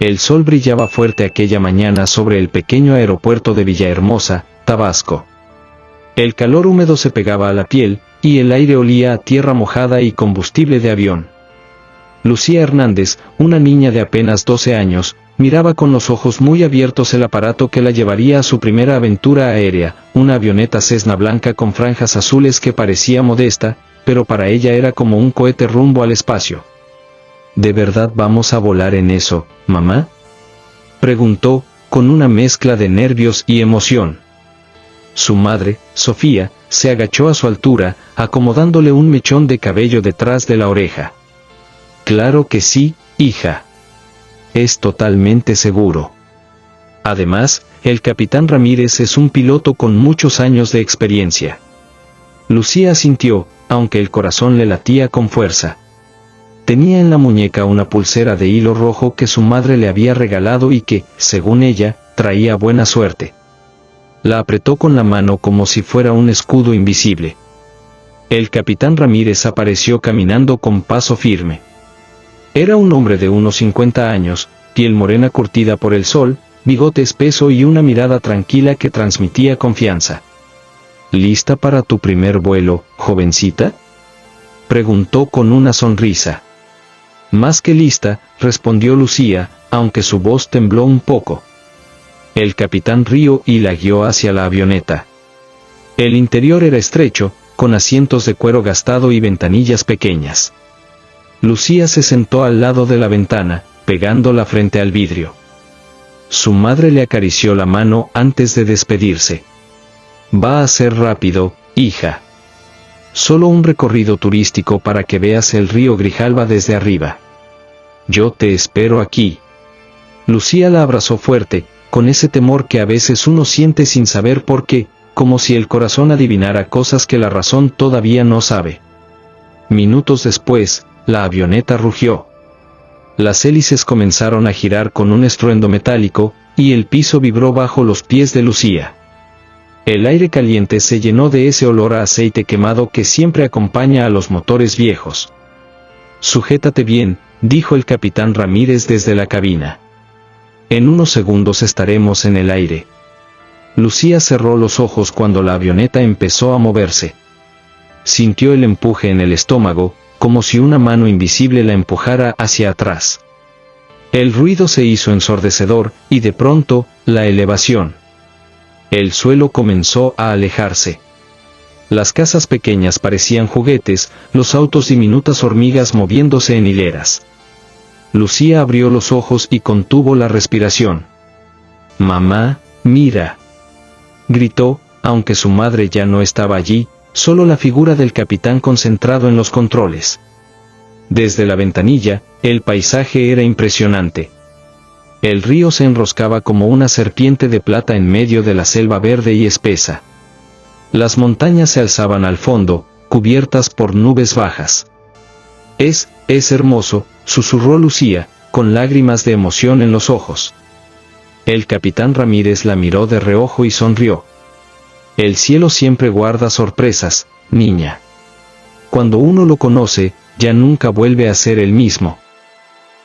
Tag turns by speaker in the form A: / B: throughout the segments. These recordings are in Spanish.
A: El sol brillaba fuerte aquella mañana sobre el pequeño aeropuerto de Villahermosa, Tabasco. El calor húmedo se pegaba a la piel, y el aire olía a tierra mojada y combustible de avión. Lucía Hernández, una niña de apenas 12 años, miraba con los ojos muy abiertos el aparato que la llevaría a su primera aventura aérea, una avioneta Cessna blanca con franjas azules que parecía modesta, pero para ella era como un cohete rumbo al espacio. ¿De verdad vamos a volar en eso, mamá?, preguntó, con una mezcla de nervios y emoción. Su madre, Sofía, se agachó a su altura, acomodándole un mechón de cabello detrás de la oreja. Claro que sí, hija. Es totalmente seguro. Además, el capitán Ramírez es un piloto con muchos años de experiencia. Lucía asintió, aunque el corazón le latía con fuerza. Tenía en la muñeca una pulsera de hilo rojo que su madre le había regalado y que, según ella, traía buena suerte. La apretó con la mano como si fuera un escudo invisible. El capitán Ramírez apareció caminando con paso firme. Era un hombre de unos 50 años, piel morena curtida por el sol, bigote espeso y una mirada tranquila que transmitía confianza. ¿Lista para tu primer vuelo, jovencita?, preguntó con una sonrisa. Más que lista, respondió Lucía, aunque su voz tembló un poco. El capitán rió y la guió hacia la avioneta. El interior era estrecho, con asientos de cuero gastado y ventanillas pequeñas. Lucía se sentó al lado de la ventana, pegando la frente al vidrio. Su madre le acarició la mano antes de despedirse. Va a ser rápido, hija. Solo un recorrido turístico para que veas el río Grijalba desde arriba. Yo te espero aquí. Lucía la abrazó fuerte, con ese temor que a veces uno siente sin saber por qué, como si el corazón adivinara cosas que la razón todavía no sabe. Minutos después, la avioneta rugió. Las hélices comenzaron a girar con un estruendo metálico, y el piso vibró bajo los pies de Lucía. El aire caliente se llenó de ese olor a aceite quemado que siempre acompaña a los motores viejos. Sujétate bien, dijo el capitán Ramírez desde la cabina. En unos segundos estaremos en el aire. Lucía cerró los ojos cuando la avioneta empezó a moverse. Sintió el empuje en el estómago, como si una mano invisible la empujara hacia atrás. El ruido se hizo ensordecedor, y de pronto, la elevación. El suelo comenzó a alejarse. Las casas pequeñas parecían juguetes, los autos diminutas hormigas moviéndose en hileras. Lucía abrió los ojos y contuvo la respiración. «Mamá, mira», gritó, aunque su madre ya no estaba allí, solo la figura del capitán concentrado en los controles. Desde la ventanilla, el paisaje era impresionante. El río se enroscaba como una serpiente de plata en medio de la selva verde y espesa. Las montañas se alzaban al fondo, cubiertas por nubes bajas. Es hermoso», susurró Lucía, con lágrimas de emoción en los ojos. El capitán Ramírez la miró de reojo y sonrió. «El cielo siempre guarda sorpresas, niña. Cuando uno lo conoce, ya nunca vuelve a ser el mismo».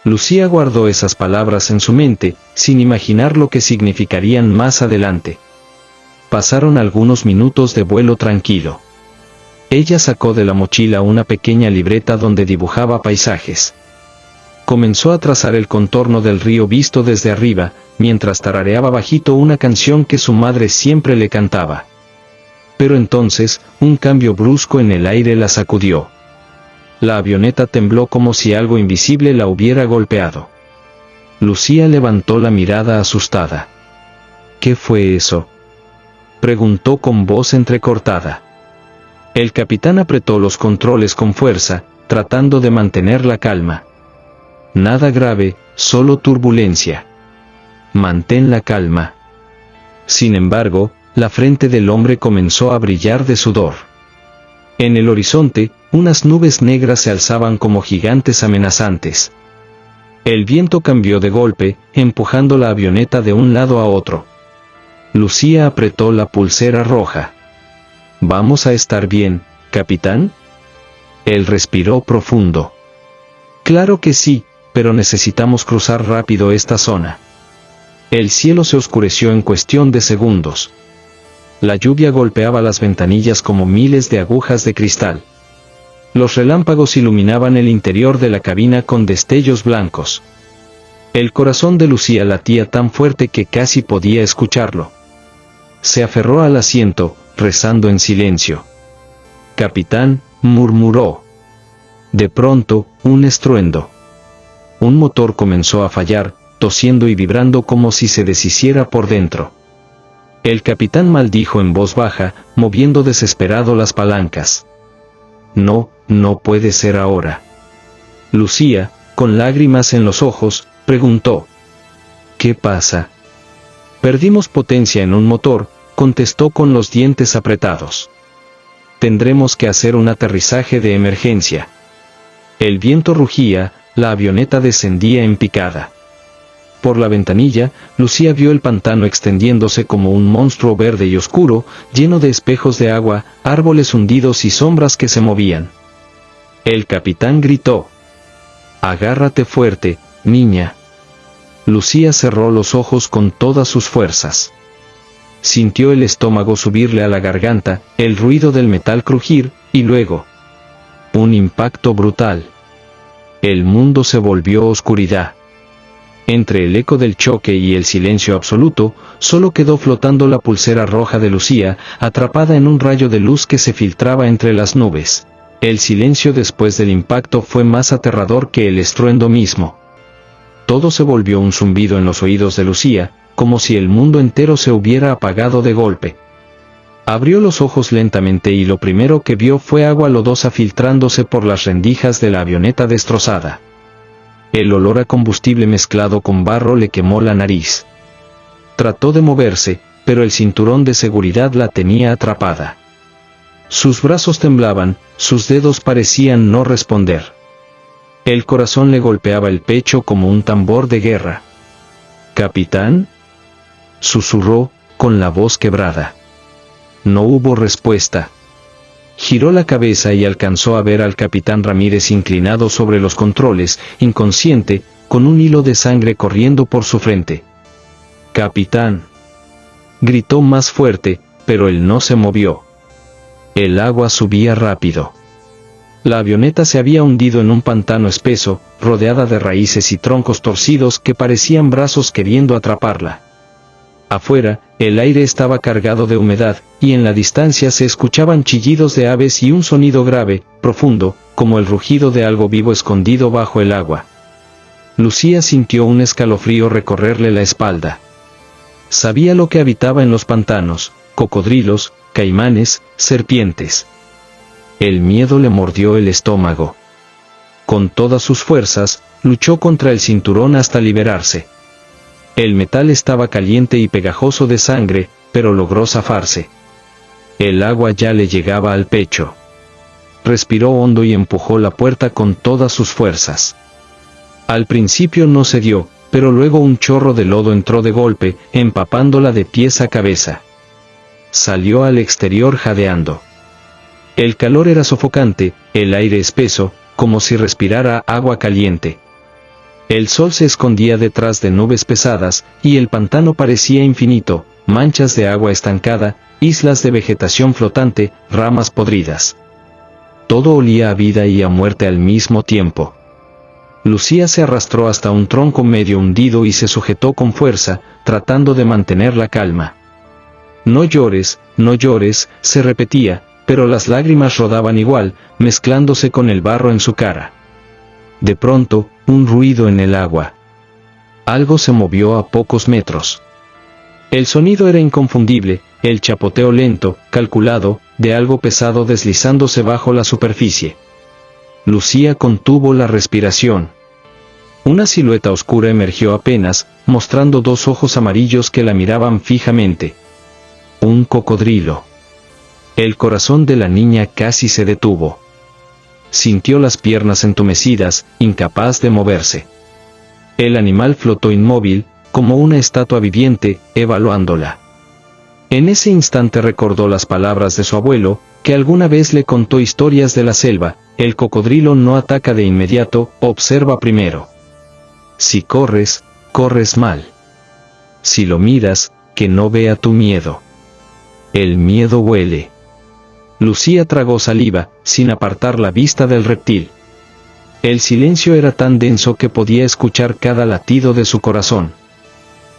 A: Lucía guardó esas palabras en su mente, sin imaginar lo que significarían más adelante. Pasaron algunos minutos de vuelo tranquilo. Ella sacó de la mochila una pequeña libreta donde dibujaba paisajes. Comenzó a trazar el contorno del río visto desde arriba, mientras tarareaba bajito una canción que su madre siempre le cantaba. Pero entonces, un cambio brusco en el aire la sacudió. La avioneta tembló como si algo invisible la hubiera golpeado. Lucía levantó la mirada asustada. «¿Qué fue eso?», preguntó con voz entrecortada. El capitán apretó los controles con fuerza, tratando de mantener la calma. «Nada grave, solo turbulencia. Mantén la calma». Sin embargo, la frente del hombre comenzó a brillar de sudor. En el horizonte, unas nubes negras se alzaban como gigantes amenazantes. El viento cambió de golpe, empujando la avioneta de un lado a otro. Lucía apretó la pulsera roja. «¿Vamos a estar bien, capitán?». Él respiró profundo. «Claro que sí, pero necesitamos cruzar rápido esta zona. El cielo se oscureció en cuestión de segundos. La lluvia golpeaba las ventanillas como miles de agujas de cristal. Los relámpagos iluminaban el interior de la cabina con destellos blancos. El corazón de Lucía latía tan fuerte que casi podía escucharlo. Se aferró al asiento, rezando en silencio. «Capitán», murmuró. De pronto, un estruendo. Un motor comenzó a fallar, tosiendo y vibrando como si se deshiciera por dentro. El capitán maldijo en voz baja, moviendo desesperado las palancas. «No, no puede ser ahora». Lucía, con lágrimas en los ojos, preguntó. «¿Qué pasa?» «Perdimos potencia en un motor», contestó con los dientes apretados. «Tendremos que hacer un aterrizaje de emergencia». El viento rugía, la avioneta descendía en picada. Por la ventanilla, Lucía vio el pantano extendiéndose como un monstruo verde y oscuro, lleno de espejos de agua, árboles hundidos y sombras que se movían. El capitán gritó. «Agárrate fuerte, niña». Lucía cerró los ojos con todas sus fuerzas. Sintió el estómago subirle a la garganta, el ruido del metal crujir, y luego un impacto brutal. El mundo se volvió oscuridad. Entre el eco del choque y el silencio absoluto, solo quedó flotando la pulsera roja de Lucía, atrapada en un rayo de luz que se filtraba entre las nubes. El silencio después del impacto fue más aterrador que el estruendo mismo. Todo se volvió un zumbido en los oídos de Lucía, como si el mundo entero se hubiera apagado de golpe. Abrió los ojos lentamente y lo primero que vio fue agua lodosa filtrándose por las rendijas de la avioneta destrozada. El olor a combustible mezclado con barro le quemó la nariz. Trató de moverse, pero el cinturón de seguridad la tenía atrapada. Sus brazos temblaban, sus dedos parecían no responder. El corazón le golpeaba el pecho como un tambor de guerra. «¿Capitán?», susurró, con la voz quebrada. No hubo respuesta. Giró la cabeza y alcanzó a ver al capitán Ramírez inclinado sobre los controles, inconsciente, con un hilo de sangre corriendo por su frente. «Capitán», gritó más fuerte, pero él no se movió. El agua subía rápido. La avioneta se había hundido en un pantano espeso, rodeada de raíces y troncos torcidos que parecían brazos queriendo atraparla. Afuera, el aire estaba cargado de humedad, y en la distancia se escuchaban chillidos de aves y un sonido grave, profundo, como el rugido de algo vivo escondido bajo el agua. Lucía sintió un escalofrío recorrerle la espalda. Sabía lo que habitaba en los pantanos: cocodrilos, caimanes, serpientes. El miedo le mordió el estómago. Con todas sus fuerzas, luchó contra el cinturón hasta liberarse. El metal estaba caliente y pegajoso de sangre, pero logró zafarse. El agua ya le llegaba al pecho. Respiró hondo y empujó la puerta con todas sus fuerzas. Al principio no cedió, pero luego un chorro de lodo entró de golpe, empapándola de pies a cabeza. Salió al exterior jadeando. El calor era sofocante, el aire espeso, como si respirara agua caliente. El sol se escondía detrás de nubes pesadas, y el pantano parecía infinito, manchas de agua estancada, islas de vegetación flotante, ramas podridas. Todo olía a vida y a muerte al mismo tiempo. Lucía se arrastró hasta un tronco medio hundido y se sujetó con fuerza, tratando de mantener la calma. «No llores, no llores», se repetía, pero las lágrimas rodaban igual, mezclándose con el barro en su cara. De pronto, un ruido en el agua. Algo se movió a pocos metros. El sonido era inconfundible, el chapoteo lento, calculado, de algo pesado deslizándose bajo la superficie. Lucía contuvo la respiración. Una silueta oscura emergió apenas, mostrando dos ojos amarillos que la miraban fijamente. Un cocodrilo. El corazón de la niña casi se detuvo. Sintió las piernas entumecidas, incapaz de moverse. El animal flotó inmóvil, como una estatua viviente, evaluándola. En ese instante recordó las palabras de su abuelo, que alguna vez le contó historias de la selva: el cocodrilo no ataca de inmediato, observa primero. Si corres, corres mal. Si lo miras, que no vea tu miedo. El miedo huele. Lucía tragó saliva, sin apartar la vista del reptil. El silencio era tan denso que podía escuchar cada latido de su corazón.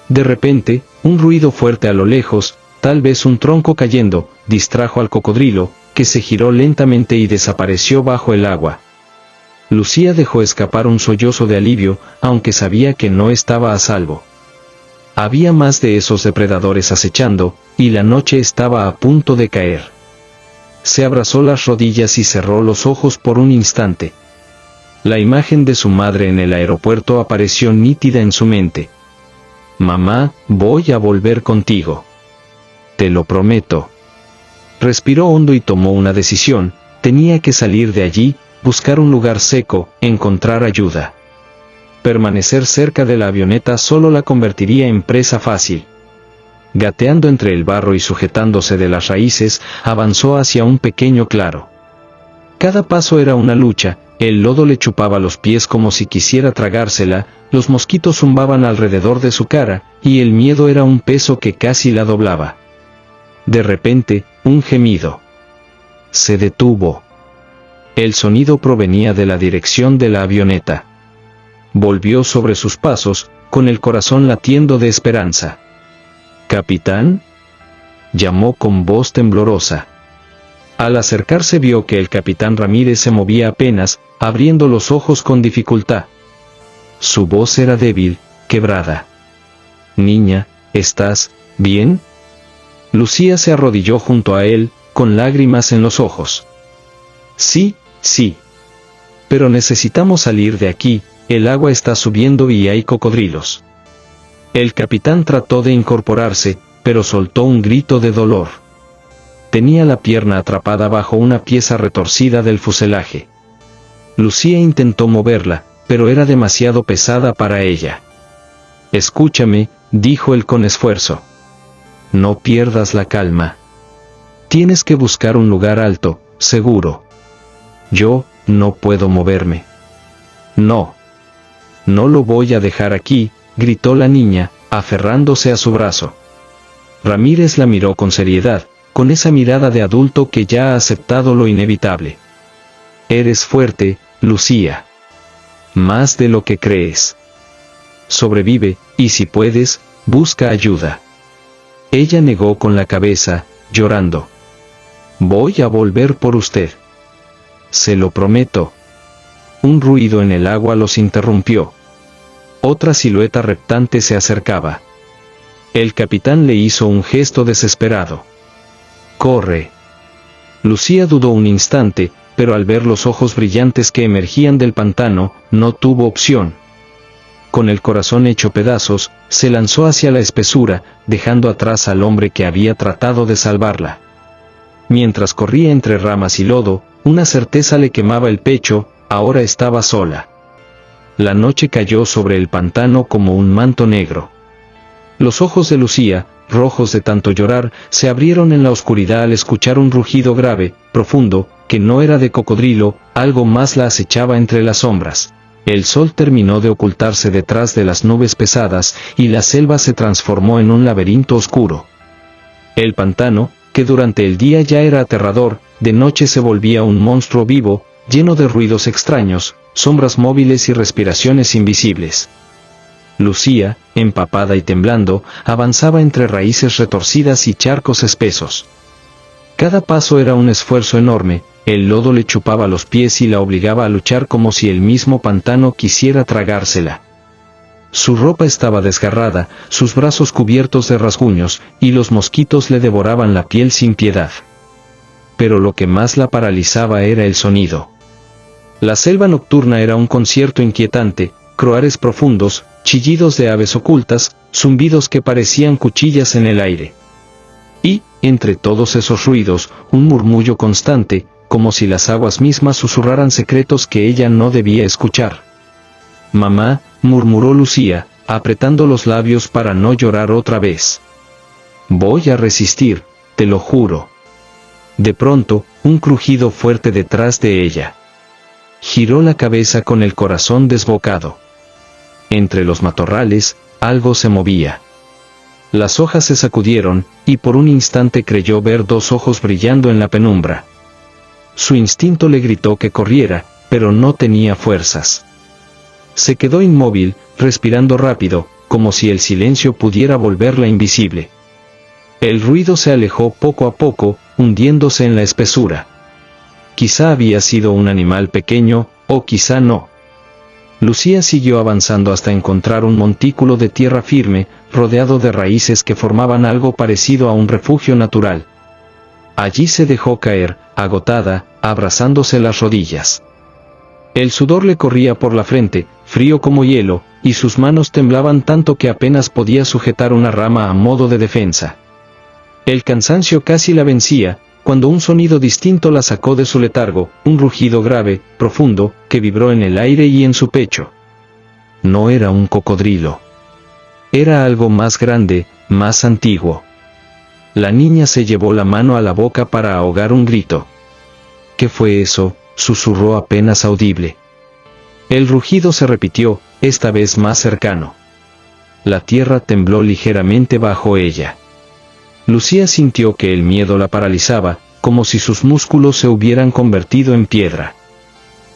A: De repente, un ruido fuerte a lo lejos, tal vez un tronco cayendo, distrajo al cocodrilo, que se giró lentamente y desapareció bajo el agua. Lucía dejó escapar un sollozo de alivio, aunque sabía que no estaba a salvo. Había más de esos depredadores acechando, y la noche estaba a punto de caer. Se abrazó las rodillas y cerró los ojos por un instante. La imagen de su madre en el aeropuerto apareció nítida en su mente. «Mamá, voy a volver contigo. Te lo prometo». Respiró hondo y tomó una decisión: tenía que salir de allí, buscar un lugar seco, encontrar ayuda. Permanecer cerca de la avioneta solo la convertiría en presa fácil. Gateando entre el barro y sujetándose de las raíces, avanzó hacia un pequeño claro. Cada paso era una lucha, el lodo le chupaba los pies como si quisiera tragársela, los mosquitos zumbaban alrededor de su cara, y el miedo era un peso que casi la doblaba. De repente, un gemido. Se detuvo. El sonido provenía de la dirección de la avioneta. Volvió sobre sus pasos, con el corazón latiendo de esperanza. «¿Capitán?», llamó con voz temblorosa. Al acercarse vio que el capitán Ramírez se movía apenas, abriendo los ojos con dificultad. Su voz era débil, quebrada. «Niña, ¿estás bien?». Lucía se arrodilló junto a él, con lágrimas en los ojos. «Sí, sí. Pero necesitamos salir de aquí, el agua está subiendo y hay cocodrilos». El capitán trató de incorporarse, pero soltó un grito de dolor. Tenía la pierna atrapada bajo una pieza retorcida del fuselaje. Lucía intentó moverla, pero era demasiado pesada para ella. «Escúchame», dijo él con esfuerzo. «No pierdas la calma. Tienes que buscar un lugar alto, seguro. Yo no puedo moverme». «No. No lo voy a dejar aquí», gritó la niña, aferrándose a su brazo. Ramírez la miró con seriedad, con esa mirada de adulto que ya ha aceptado lo inevitable. «Eres fuerte, Lucía. Más de lo que crees. Sobrevive, y si puedes, busca ayuda». Ella negó con la cabeza, llorando. «Voy a volver por usted. Se lo prometo». Un ruido en el agua los interrumpió. Otra silueta reptante se acercaba. El capitán le hizo un gesto desesperado. «Corre». Lucía dudó un instante, pero al ver los ojos brillantes que emergían del pantano, no tuvo opción. Con el corazón hecho pedazos, se lanzó hacia la espesura, dejando atrás al hombre que había tratado de salvarla. Mientras corría entre ramas y lodo, una certeza le quemaba el pecho: ahora estaba sola. La noche cayó sobre el pantano como un manto negro. Los ojos de Lucía, rojos de tanto llorar, se abrieron en la oscuridad al escuchar un rugido grave, profundo, que no era de cocodrilo. Algo más la acechaba entre las sombras. El sol terminó de ocultarse detrás de las nubes pesadas, y la selva se transformó en un laberinto oscuro. El pantano, que durante el día ya era aterrador, de noche se volvía un monstruo vivo, lleno de ruidos extraños, sombras móviles y respiraciones invisibles. Lucía, empapada y temblando, avanzaba entre raíces retorcidas y charcos espesos. Cada paso era un esfuerzo enorme, el lodo le chupaba los pies y la obligaba a luchar como si el mismo pantano quisiera tragársela. Su ropa estaba desgarrada, sus brazos cubiertos de rasguños, y los mosquitos le devoraban la piel sin piedad. Pero lo que más la paralizaba era el sonido. La selva nocturna era un concierto inquietante: croares profundos, chillidos de aves ocultas, zumbidos que parecían cuchillas en el aire. Y, entre todos esos ruidos, un murmullo constante, como si las aguas mismas susurraran secretos que ella no debía escuchar. «Mamá», murmuró Lucía, apretando los labios para no llorar otra vez. «Voy a resistir, te lo juro». De pronto, un crujido fuerte detrás de ella. Giró la cabeza con el corazón desbocado. Entre los matorrales, algo se movía. Las hojas se sacudieron, y por un instante creyó ver dos ojos brillando en la penumbra. Su instinto le gritó que corriera, pero no tenía fuerzas. Se quedó inmóvil, respirando rápido, como si el silencio pudiera volverla invisible. El ruido se alejó poco a poco, hundiéndose en la espesura. Quizá había sido un animal pequeño, o quizá no. Lucía siguió avanzando hasta encontrar un montículo de tierra firme, rodeado de raíces que formaban algo parecido a un refugio natural. Allí se dejó caer, agotada, abrazándose las rodillas. El sudor le corría por la frente, frío como hielo, y sus manos temblaban tanto que apenas podía sujetar una rama a modo de defensa. El cansancio casi la vencía, cuando un sonido distinto la sacó de su letargo, un rugido grave, profundo, que vibró en el aire y en su pecho. No era un cocodrilo. Era algo más grande, más antiguo. La niña se llevó la mano a la boca para ahogar un grito. ¿Qué fue eso?, susurró apenas audible. El rugido se repitió, esta vez más cercano. La tierra tembló ligeramente bajo ella. Lucía sintió que el miedo la paralizaba, como si sus músculos se hubieran convertido en piedra.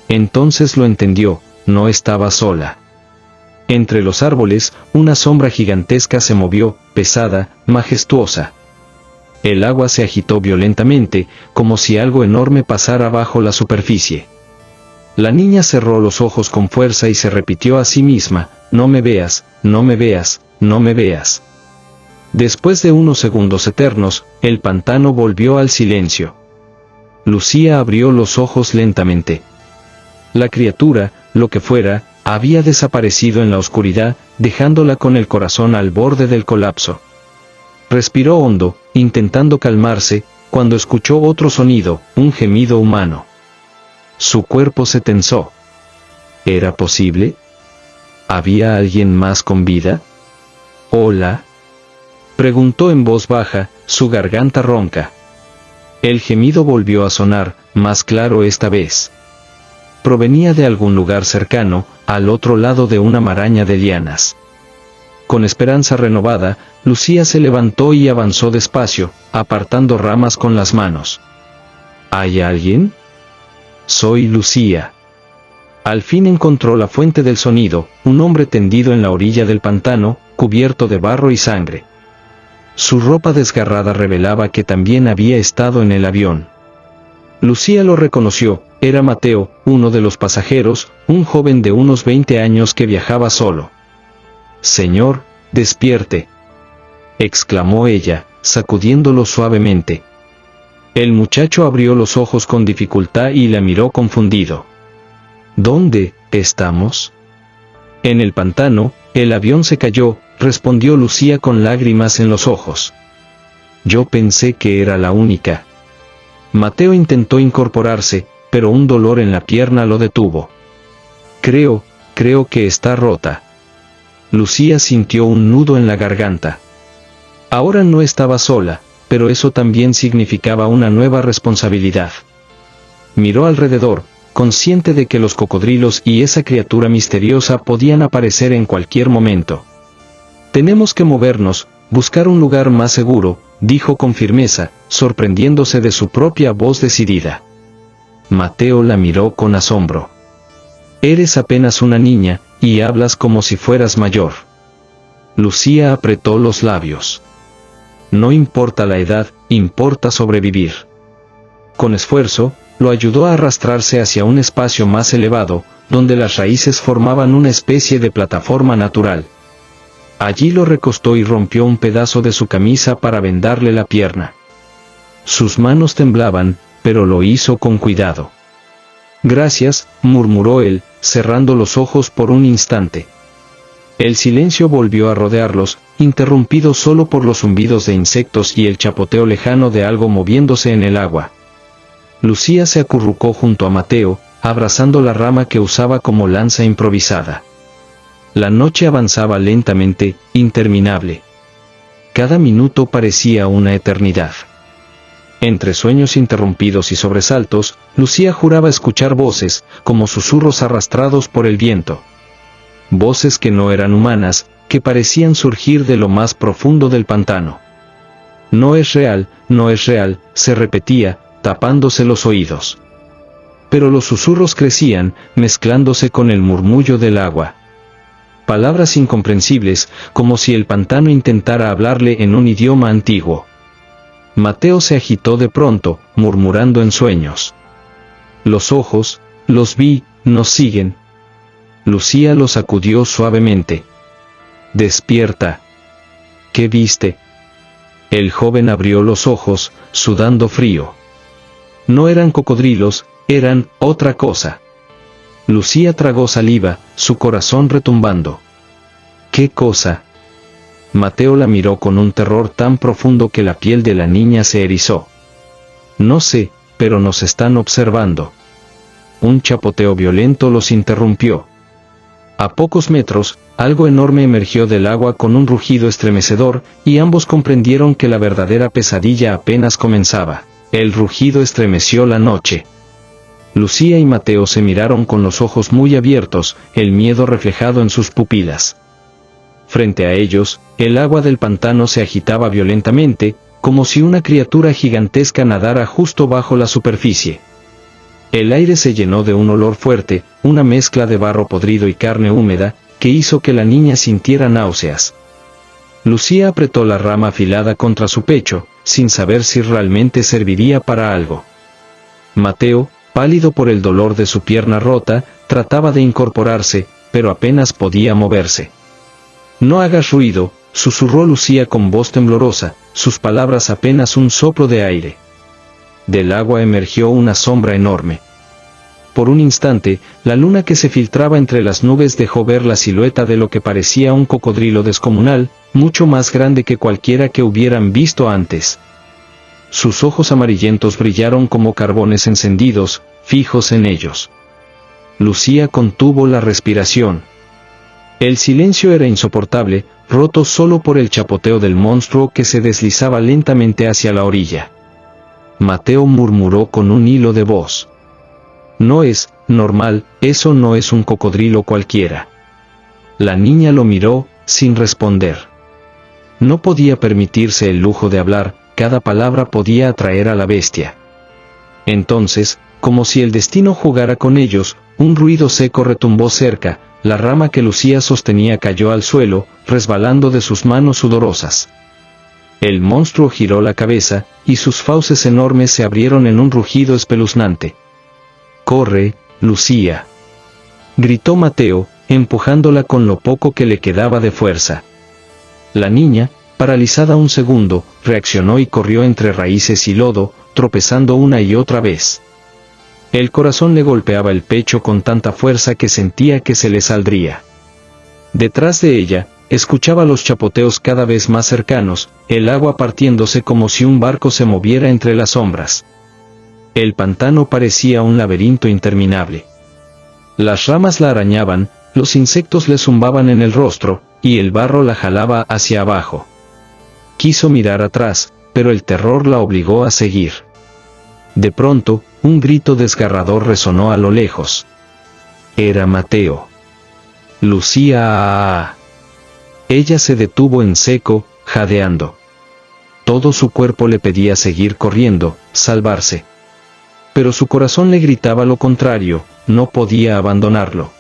A: Entonces lo entendió, no estaba sola. Entre los árboles, una sombra gigantesca se movió, pesada, majestuosa. El agua se agitó violentamente, como si algo enorme pasara bajo la superficie. La niña cerró los ojos con fuerza y se repitió a sí misma, no me veas, no me veas, no me veas. Después de unos segundos eternos, el pantano volvió al silencio. Lucía abrió los ojos lentamente. La criatura, lo que fuera, había desaparecido en la oscuridad, dejándola con el corazón al borde del colapso. Respiró hondo, intentando calmarse, cuando escuchó otro sonido, un gemido humano. Su cuerpo se tensó. ¿Era posible? ¿Había alguien más con vida? ¿Hola?, preguntó en voz baja, su garganta ronca. El gemido volvió a sonar, más claro esta vez. Provenía de algún lugar cercano, al otro lado de una maraña de lianas. Con esperanza renovada, Lucía se levantó y avanzó despacio, apartando ramas con las manos. ¿Hay alguien? Soy Lucía. Al fin encontró la fuente del sonido, un hombre tendido en la orilla del pantano, cubierto de barro y sangre. Su ropa desgarrada revelaba que también había estado en el avión. Lucía lo reconoció, era Mateo, uno de los pasajeros, un joven de unos 20 años que viajaba solo. «Señor, despierte», exclamó ella, sacudiéndolo suavemente. El muchacho abrió los ojos con dificultad y la miró confundido. «¿Dónde estamos?» «En el pantano, el avión se cayó», respondió Lucía con lágrimas en los ojos. «Yo pensé que era la única». Mateo intentó incorporarse, pero un dolor en la pierna lo detuvo. Creo que está rota». Lucía sintió un nudo en la garganta. Ahora no estaba sola, pero eso también significaba una nueva responsabilidad. Miró alrededor, consciente de que los cocodrilos y esa criatura misteriosa podían aparecer en cualquier momento. «Tenemos que movernos, buscar un lugar más seguro», dijo con firmeza, sorprendiéndose de su propia voz decidida. Mateo la miró con asombro. «Eres apenas una niña, y hablas como si fueras mayor». Lucía apretó los labios. No importa la edad, importa sobrevivir. Con esfuerzo, lo ayudó a arrastrarse hacia un espacio más elevado, donde las raíces formaban una especie de plataforma natural. Allí lo recostó y rompió un pedazo de su camisa para vendarle la pierna. Sus manos temblaban, pero lo hizo con cuidado. «Gracias», murmuró él, cerrando los ojos por un instante. El silencio volvió a rodearlos, interrumpido solo por los zumbidos de insectos y el chapoteo lejano de algo moviéndose en el agua. Lucía se acurrucó junto a Mateo, abrazando la rama que usaba como lanza improvisada. La noche avanzaba lentamente, interminable. Cada minuto parecía una eternidad. Entre sueños interrumpidos y sobresaltos, Lucía juraba escuchar voces, como susurros arrastrados por el viento. voces que no eran humanas, que parecían surgir de lo más profundo del pantano. No es real, se repetía, tapándose los oídos. Pero los susurros crecían, mezclándose con el murmullo del agua. Palabras incomprensibles, como si el pantano intentara hablarle en un idioma antiguo. Mateo se agitó de pronto, murmurando en sueños. Los ojos, los vi, nos siguen. Lucía lo sacudió suavemente. Despierta. ¿Qué viste? El joven abrió los ojos, sudando frío. No eran cocodrilos, eran otra cosa. Lucía tragó saliva, su corazón retumbando. ¿Qué cosa? Mateo la miró con un terror tan profundo que la piel de la niña se erizó. No sé, pero nos están observando. Un chapoteo violento los interrumpió. A pocos metros, algo enorme emergió del agua con un rugido estremecedor, y ambos comprendieron que la verdadera pesadilla apenas comenzaba. El rugido estremeció la noche. Lucía y Mateo se miraron con los ojos muy abiertos, el miedo reflejado en sus pupilas. Frente a ellos, el agua del pantano se agitaba violentamente, como si una criatura gigantesca nadara justo bajo la superficie. El aire se llenó de un olor fuerte, una mezcla de barro podrido y carne húmeda, que hizo que la niña sintiera náuseas. Lucía apretó la rama afilada contra su pecho, sin saber si realmente serviría para algo. Mateo, pálido por el dolor de su pierna rota, trataba de incorporarse, pero apenas podía moverse. No hagas ruido, susurró Lucía con voz temblorosa, sus palabras apenas un soplo de aire. Del agua emergió una sombra enorme. Por un instante, la luna que se filtraba entre las nubes dejó ver la silueta de lo que parecía un cocodrilo descomunal, mucho más grande que cualquiera que hubieran visto antes. Sus ojos amarillentos brillaron como carbones encendidos, fijos en ellos. Lucía contuvo la respiración. El silencio era insoportable, roto solo por el chapoteo del monstruo que se deslizaba lentamente hacia la orilla. Mateo murmuró con un hilo de voz. No es normal, eso no es un cocodrilo cualquiera. La niña lo miró, sin responder. No podía permitirse el lujo de hablar, cada palabra podía atraer a la bestia. Entonces, como si el destino jugara con ellos, un ruido seco retumbó cerca, la rama que Lucía sostenía cayó al suelo, resbalando de sus manos sudorosas. El monstruo giró la cabeza, y sus fauces enormes se abrieron en un rugido espeluznante. «¡Corre, Lucía!», gritó Mateo, empujándola con lo poco que le quedaba de fuerza. La niña, paralizada un segundo, reaccionó y corrió entre raíces y lodo, tropezando una y otra vez. El corazón le golpeaba el pecho con tanta fuerza que sentía que se le saldría. Detrás de ella, escuchaba los chapoteos cada vez más cercanos, el agua partiéndose como si un barco se moviera entre las sombras. El pantano parecía un laberinto interminable. Las ramas la arañaban, los insectos le zumbaban en el rostro, y el barro la jalaba hacia abajo. Quiso mirar atrás, pero el terror la obligó a seguir. De pronto, un grito desgarrador resonó a lo lejos. Era Mateo. Lucía. Ella se detuvo en seco, jadeando. Todo su cuerpo le pedía seguir corriendo, salvarse. Pero su corazón le gritaba lo contrario, no podía abandonarlo.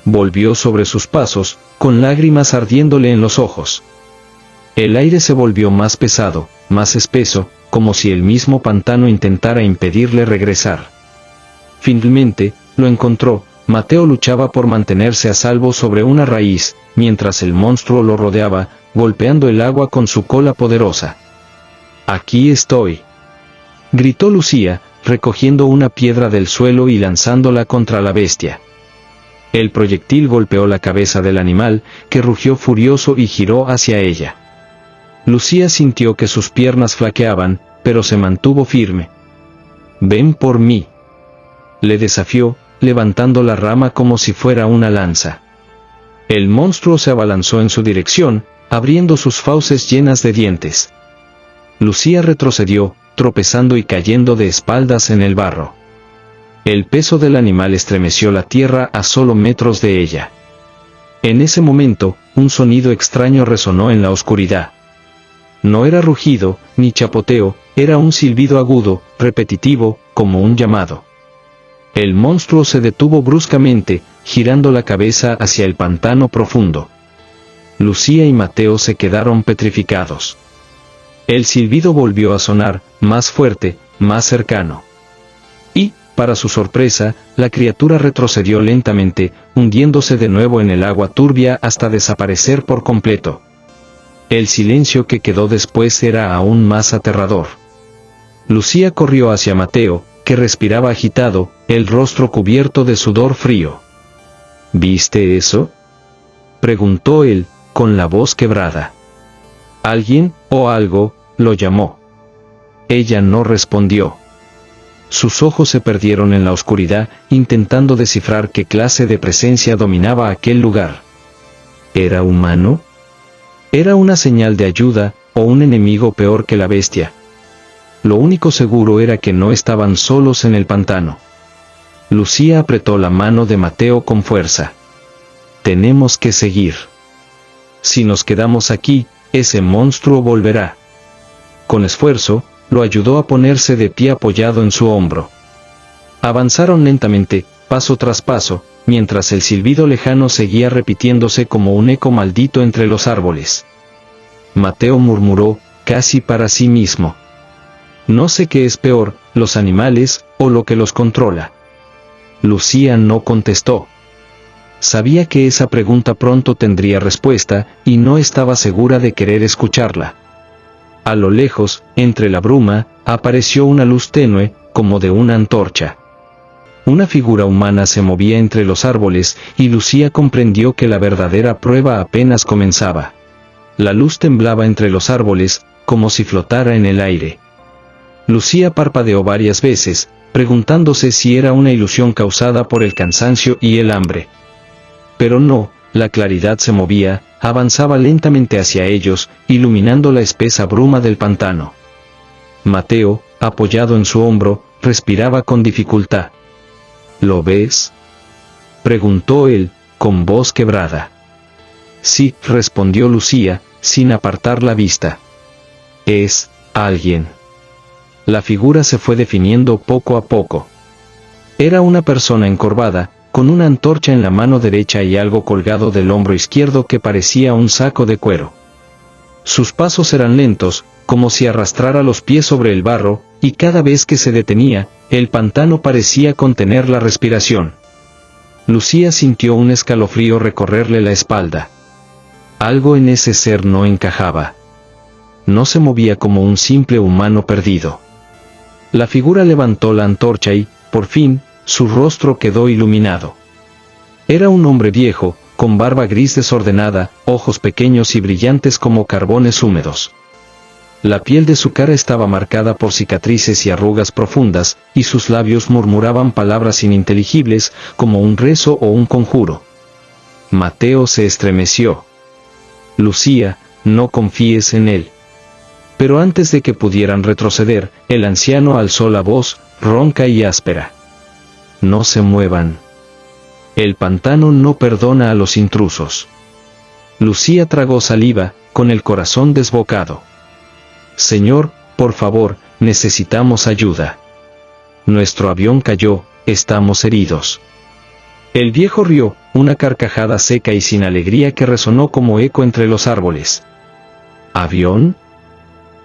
A: Volvió sobre sus pasos, con lágrimas ardiéndole en los ojos. El aire se volvió más pesado, más espeso, como si el mismo pantano intentara impedirle regresar. Finalmente, lo encontró. Mateo luchaba por mantenerse a salvo sobre una raíz, mientras el monstruo lo rodeaba, golpeando el agua con su cola poderosa. «Aquí estoy», gritó Lucía, recogiendo una piedra del suelo y lanzándola contra la bestia. El proyectil golpeó la cabeza del animal, que rugió furioso y giró hacia ella. Lucía sintió que sus piernas flaqueaban, pero se mantuvo firme. «Ven por mí», le desafió, levantando la rama como si fuera una lanza. El monstruo se abalanzó en su dirección, abriendo sus fauces llenas de dientes. Lucía retrocedió, tropezando y cayendo de espaldas en el barro. El peso del animal estremeció la tierra a solo metros de ella. En ese momento, un sonido extraño resonó en la oscuridad. No era rugido, ni chapoteo, era un silbido agudo, repetitivo, como un llamado. El monstruo se detuvo bruscamente, girando la cabeza hacia el pantano profundo. Lucía y Mateo se quedaron petrificados. El silbido volvió a sonar, más fuerte, más cercano. Y, para su sorpresa, la criatura retrocedió lentamente, hundiéndose de nuevo en el agua turbia hasta desaparecer por completo. El silencio que quedó después era aún más aterrador. Lucía corrió hacia Mateo, que respiraba agitado, el rostro cubierto de sudor frío. ¿Viste eso?, preguntó él, con la voz quebrada. Alguien, o algo, lo llamó. Ella no respondió. Sus ojos se perdieron en la oscuridad, intentando descifrar qué clase de presencia dominaba aquel lugar. ¿Era humano? ¿Era una señal de ayuda, o un enemigo peor que la bestia? Lo único seguro era que no estaban solos en el pantano. Lucía apretó la mano de Mateo con fuerza. Tenemos que seguir. Si nos quedamos aquí, ese monstruo volverá. Con esfuerzo, lo ayudó a ponerse de pie apoyado en su hombro. Avanzaron lentamente, paso tras paso, mientras el silbido lejano seguía repitiéndose como un eco maldito entre los árboles. Mateo murmuró, casi para sí mismo. No sé qué es peor, los animales, o lo que los controla. Lucía no contestó. Sabía que esa pregunta pronto tendría respuesta, y no estaba segura de querer escucharla. A lo lejos, entre la bruma, apareció una luz tenue, como de una antorcha. Una figura humana se movía entre los árboles, y Lucía comprendió que la verdadera prueba apenas comenzaba. La luz temblaba entre los árboles, como si flotara en el aire. Lucía parpadeó varias veces, preguntándose si era una ilusión causada por el cansancio y el hambre. Pero no, la claridad se movía, avanzaba lentamente hacia ellos, iluminando la espesa bruma del pantano. Mateo, apoyado en su hombro, respiraba con dificultad. ¿Lo ves?, preguntó él, con voz quebrada. Sí, respondió Lucía, sin apartar la vista. Es alguien. La figura se fue definiendo poco a poco. Era una persona encorvada, con una antorcha en la mano derecha y algo colgado del hombro izquierdo que parecía un saco de cuero. Sus pasos eran lentos, como si arrastrara los pies sobre el barro, y cada vez que se detenía, el pantano parecía contener la respiración. Lucía sintió un escalofrío recorrerle la espalda. Algo en ese ser no encajaba. No se movía como un simple humano perdido. La figura levantó la antorcha y, por fin, su rostro quedó iluminado. Era un hombre viejo, con barba gris desordenada, ojos pequeños y brillantes como carbones húmedos. La piel de su cara estaba marcada por cicatrices y arrugas profundas, y sus labios murmuraban palabras ininteligibles, como un rezo o un conjuro. Mateo se estremeció. Lucía, no confíes en él. Pero antes de que pudieran retroceder, el anciano alzó la voz, ronca y áspera. No se muevan. El pantano no perdona a los intrusos. Lucía tragó saliva, con el corazón desbocado. Señor, por favor, necesitamos ayuda. Nuestro avión cayó, estamos heridos. El viejo rió, una carcajada seca y sin alegría que resonó como eco entre los árboles. ¿Avión?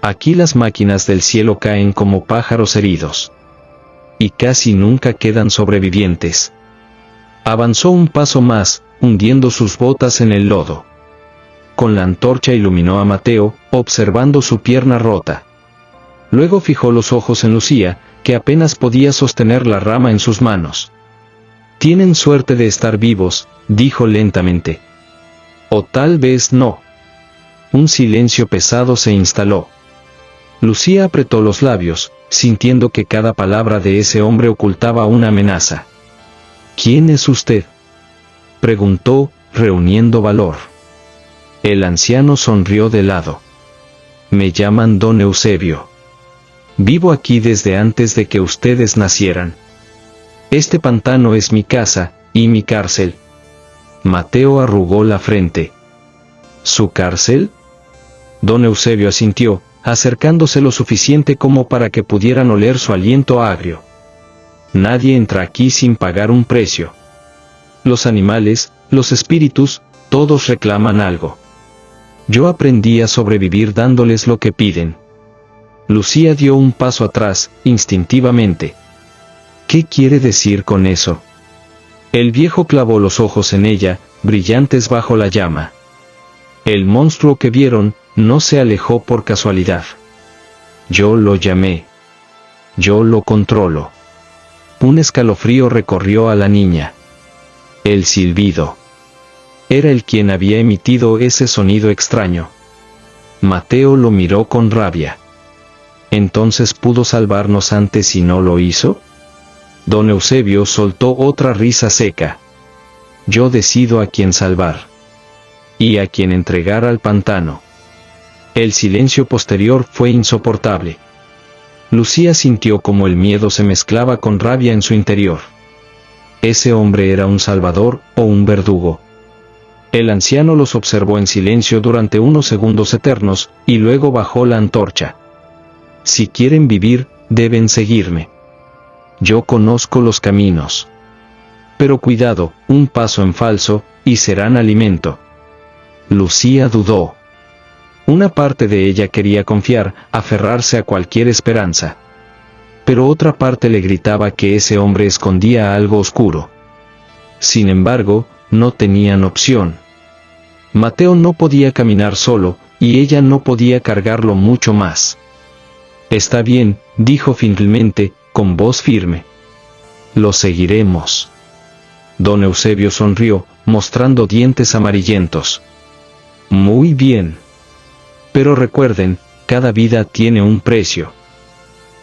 A: Aquí las máquinas del cielo caen como pájaros heridos. Y casi nunca quedan sobrevivientes. Avanzó un paso más, hundiendo sus botas en el lodo. Con la antorcha iluminó a Mateo, observando su pierna rota. Luego fijó los ojos en Lucía, que apenas podía sostener la rama en sus manos. Tienen suerte de estar vivos, dijo lentamente. O tal vez no. Un silencio pesado se instaló. Lucía apretó los labios, sintiendo que cada palabra de ese hombre ocultaba una amenaza. ¿Quién es usted?, preguntó, reuniendo valor. El anciano sonrió de lado. Me llaman Don Eusebio. Vivo aquí desde antes de que ustedes nacieran. Este pantano es mi casa, y mi cárcel. Mateo arrugó la frente. ¿Su cárcel? Don Eusebio asintió, acercándose lo suficiente como para que pudieran oler su aliento agrio. Nadie entra aquí sin pagar un precio. Los animales, los espíritus, todos reclaman algo. Yo aprendí a sobrevivir dándoles lo que piden. Lucía dio un paso atrás, instintivamente. ¿Qué quiere decir con eso? El viejo clavó los ojos en ella, brillantes bajo la llama. El monstruo que vieron, no se alejó por casualidad. Yo lo llamé. Yo lo controlo. Un escalofrío recorrió a la niña. El silbido. Era él quien había emitido ese sonido extraño. Mateo lo miró con rabia. ¿Entonces pudo salvarnos antes y no lo hizo? Don Eusebio soltó otra risa seca. Yo decido a quién salvar. Y a quién entregar al pantano. El silencio posterior fue insoportable. Lucía sintió como el miedo se mezclaba con rabia en su interior. ¿Ese hombre era un salvador o un verdugo? El anciano los observó en silencio durante unos segundos eternos, y luego bajó la antorcha. Si quieren vivir, deben seguirme. Yo conozco los caminos. Pero cuidado, un paso en falso, y serán alimento. Lucía dudó. Una parte de ella quería confiar, aferrarse a cualquier esperanza. Pero otra parte le gritaba que ese hombre escondía algo oscuro. Sin embargo, no tenían opción. Mateo no podía caminar solo, y ella no podía cargarlo mucho más. Está bien, dijo finalmente, con voz firme. Lo seguiremos. Don Eusebio sonrió, mostrando dientes amarillentos. Muy bien. Pero recuerden, cada vida tiene un precio.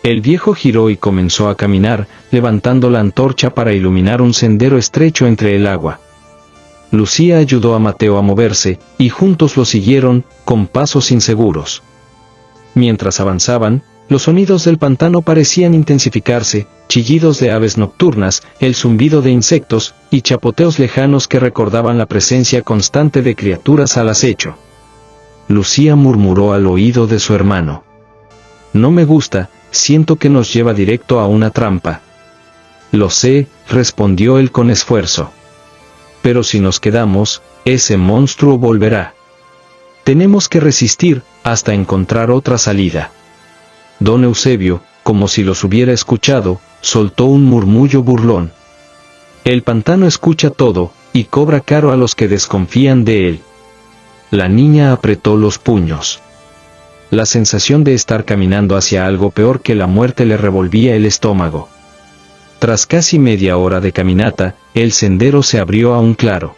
A: El viejo giró y comenzó a caminar, levantando la antorcha para iluminar un sendero estrecho entre el agua. Lucía ayudó a Mateo a moverse, y juntos lo siguieron, con pasos inseguros. Mientras avanzaban, los sonidos del pantano parecían intensificarse, chillidos de aves nocturnas, el zumbido de insectos, y chapoteos lejanos que recordaban la presencia constante de criaturas al acecho. Lucía murmuró al oído de su hermano. No me gusta, siento que nos lleva directo a una trampa. Lo sé, respondió él con esfuerzo. Pero si nos quedamos, ese monstruo volverá. Tenemos que resistir, hasta encontrar otra salida. Don Eusebio, como si los hubiera escuchado, soltó un murmullo burlón. El pantano escucha todo, y cobra caro a los que desconfían de él. La niña apretó los puños. La sensación de estar caminando hacia algo peor que la muerte le revolvía el estómago. Tras casi media hora de caminata, el sendero se abrió a un claro.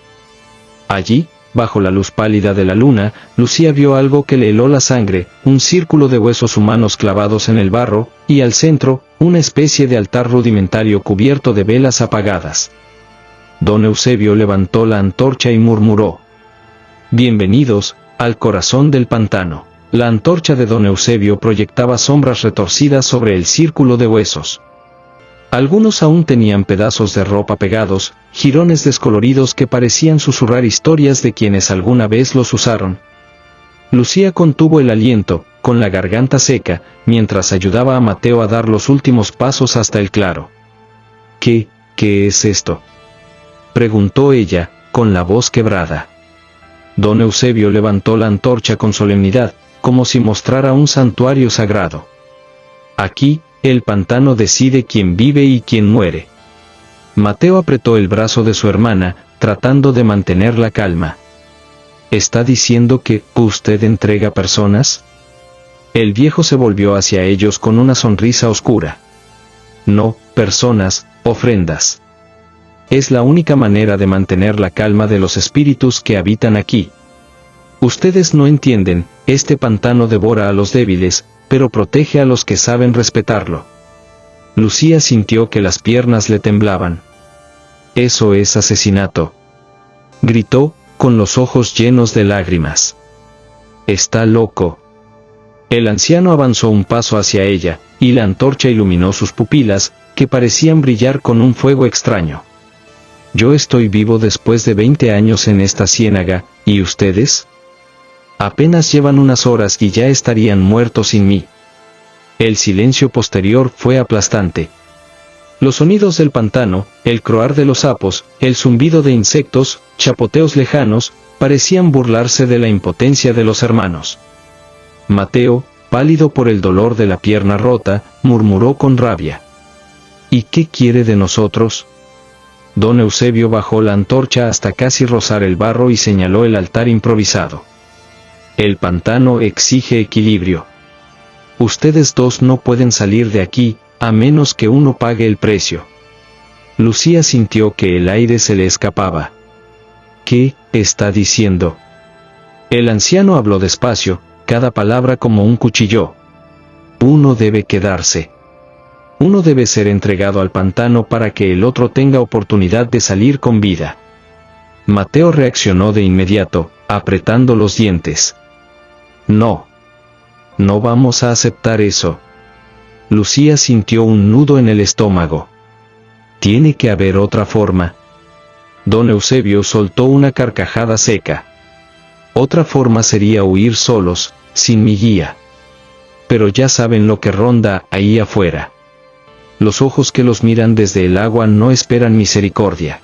A: Allí, bajo la luz pálida de la luna, Lucía vio algo que le heló la sangre, un círculo de huesos humanos clavados en el barro, y al centro, una especie de altar rudimentario cubierto de velas apagadas. Don Eusebio levantó la antorcha y murmuró: «Bienvenidos, al corazón del pantano». La antorcha de don Eusebio proyectaba sombras retorcidas sobre el círculo de huesos. Algunos aún tenían pedazos de ropa pegados, jirones descoloridos que parecían susurrar historias de quienes alguna vez los usaron. Lucía contuvo el aliento, con la garganta seca, mientras ayudaba a Mateo a dar los últimos pasos hasta el claro. ¿Qué es esto?», preguntó ella, con la voz quebrada. Don Eusebio levantó la antorcha con solemnidad, como si mostrara un santuario sagrado. «Aquí, el pantano decide quién vive y quién muere». Mateo apretó el brazo de su hermana, tratando de mantener la calma. «¿Está diciendo que usted entrega personas?». El viejo se volvió hacia ellos con una sonrisa oscura. «No, personas, ofrendas. Es la única manera de mantener la calma de los espíritus que habitan aquí. Ustedes no entienden, este pantano devora a los débiles, pero protege a los que saben respetarlo». Lucía sintió que las piernas le temblaban. «Eso es asesinato», gritó, con los ojos llenos de lágrimas. «Está loco». El anciano avanzó un paso hacia ella, y la antorcha iluminó sus pupilas, que parecían brillar con un fuego extraño. Yo estoy vivo después de 20 años en esta ciénaga, ¿y ustedes? Apenas llevan unas horas y ya estarían muertos sin mí. El silencio posterior fue aplastante. Los sonidos del pantano, el croar de los sapos, el zumbido de insectos, chapoteos lejanos, parecían burlarse de la impotencia de los hermanos. Mateo, pálido por el dolor de la pierna rota, murmuró con rabia. ¿Y qué quiere de nosotros? Don Eusebio bajó la antorcha hasta casi rozar el barro y señaló el altar improvisado. El pantano exige equilibrio. Ustedes dos no pueden salir de aquí, a menos que uno pague el precio. Lucía sintió que el aire se le escapaba. ¿Qué está diciendo? El anciano habló despacio, cada palabra como un cuchillo. Uno debe quedarse. Uno debe ser entregado al pantano para que el otro tenga oportunidad de salir con vida. Mateo reaccionó de inmediato, apretando los dientes. No. No vamos a aceptar eso. Lucía sintió un nudo en el estómago. Tiene que haber otra forma. Don Eusebio soltó una carcajada seca. Otra forma sería huir solos, sin mi guía. Pero ya saben lo que ronda ahí afuera. Los ojos que los miran desde el agua no esperan misericordia.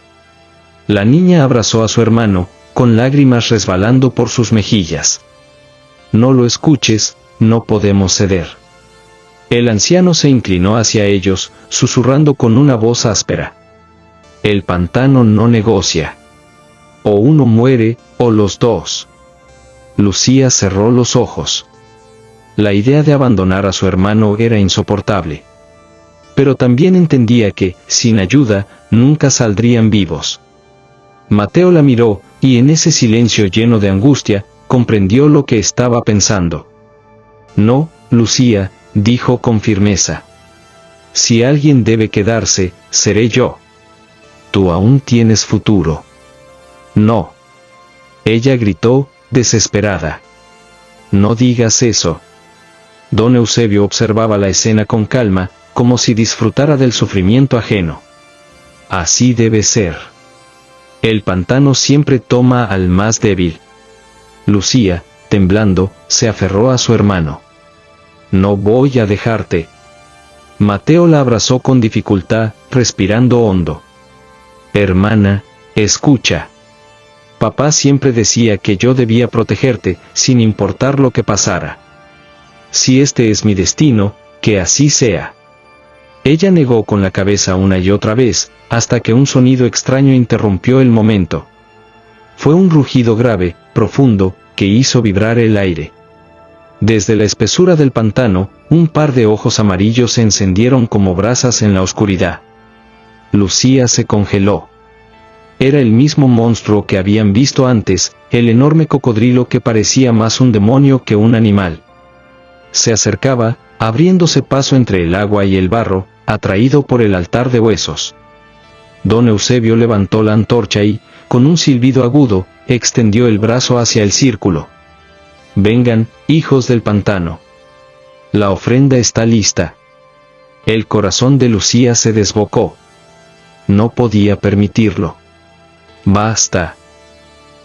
A: La niña abrazó a su hermano, con lágrimas resbalando por sus mejillas. No lo escuches, no podemos ceder. El anciano se inclinó hacia ellos, susurrando con una voz áspera. El pantano no negocia. O uno muere, o los dos. Lucía cerró los ojos. La idea de abandonar a su hermano era insoportable. Pero también entendía que, sin ayuda, nunca saldrían vivos. Mateo la miró, y en ese silencio lleno de angustia, comprendió lo que estaba pensando. No, Lucía, dijo con firmeza. Si alguien debe quedarse, seré yo. Tú aún tienes futuro. No. Ella gritó, desesperada. No digas eso. Don Eusebio observaba la escena con calma, como si disfrutara del sufrimiento ajeno. Así debe ser. El pantano siempre toma al más débil. Lucía, temblando, se aferró a su hermano. No voy a dejarte. Mateo la abrazó con dificultad, respirando hondo. Hermana, escucha. Papá siempre decía que yo debía protegerte, sin importar lo que pasara. Si este es mi destino, que así sea. Ella negó con la cabeza una y otra vez, hasta que un sonido extraño interrumpió el momento. Fue un rugido grave, profundo, que hizo vibrar el aire. Desde la espesura del pantano, un par de ojos amarillos se encendieron como brasas en la oscuridad. Lucía se congeló. Era el mismo monstruo que habían visto antes, el enorme cocodrilo que parecía más un demonio que un animal. Se acercaba, abriéndose paso entre el agua y el barro, atraído por el altar de huesos. Don Eusebio levantó la antorcha y, con un silbido agudo, extendió el brazo hacia el círculo. Vengan, hijos del pantano. La ofrenda está lista. El corazón de Lucía se desbocó. No podía permitirlo. Basta.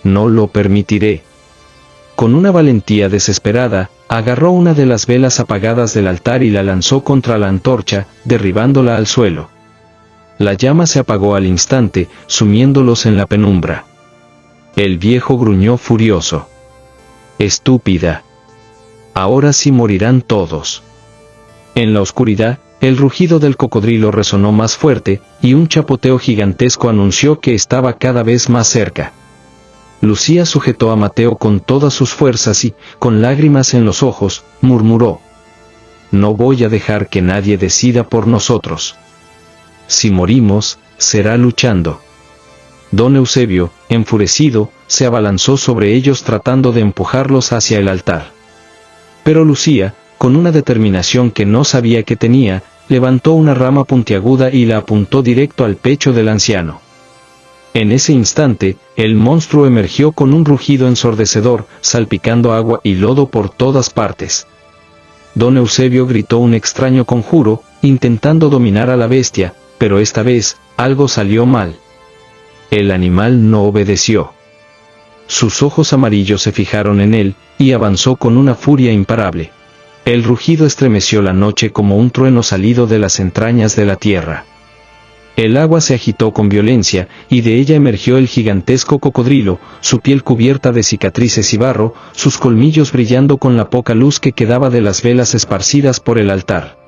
A: No lo permitiré. Con una valentía desesperada, agarró una de las velas apagadas del altar y la lanzó contra la antorcha, derribándola al suelo. La llama se apagó al instante, sumiéndolos en la penumbra. El viejo gruñó furioso. Estúpida. Ahora sí morirán todos. En la oscuridad, el rugido del cocodrilo resonó más fuerte, y un chapoteo gigantesco anunció que estaba cada vez más cerca. Lucía sujetó a Mateo con todas sus fuerzas y, con lágrimas en los ojos, murmuró. No voy a dejar que nadie decida por nosotros. Si morimos, será luchando. Don Eusebio, enfurecido, se abalanzó sobre ellos tratando de empujarlos hacia el altar. Pero Lucía, con una determinación que no sabía que tenía, levantó una rama puntiaguda y la apuntó directo al pecho del anciano. En ese instante, el monstruo emergió con un rugido ensordecedor, salpicando agua y lodo por todas partes. Don Eusebio gritó un extraño conjuro, intentando dominar a la bestia, pero esta vez, algo salió mal. El animal no obedeció. Sus ojos amarillos se fijaron en él, y avanzó con una furia imparable. El rugido estremeció la noche como un trueno salido de las entrañas de la tierra. El agua se agitó con violencia, y de ella emergió el gigantesco cocodrilo, su piel cubierta de cicatrices y barro, sus colmillos brillando con la poca luz que quedaba de las velas esparcidas por el altar.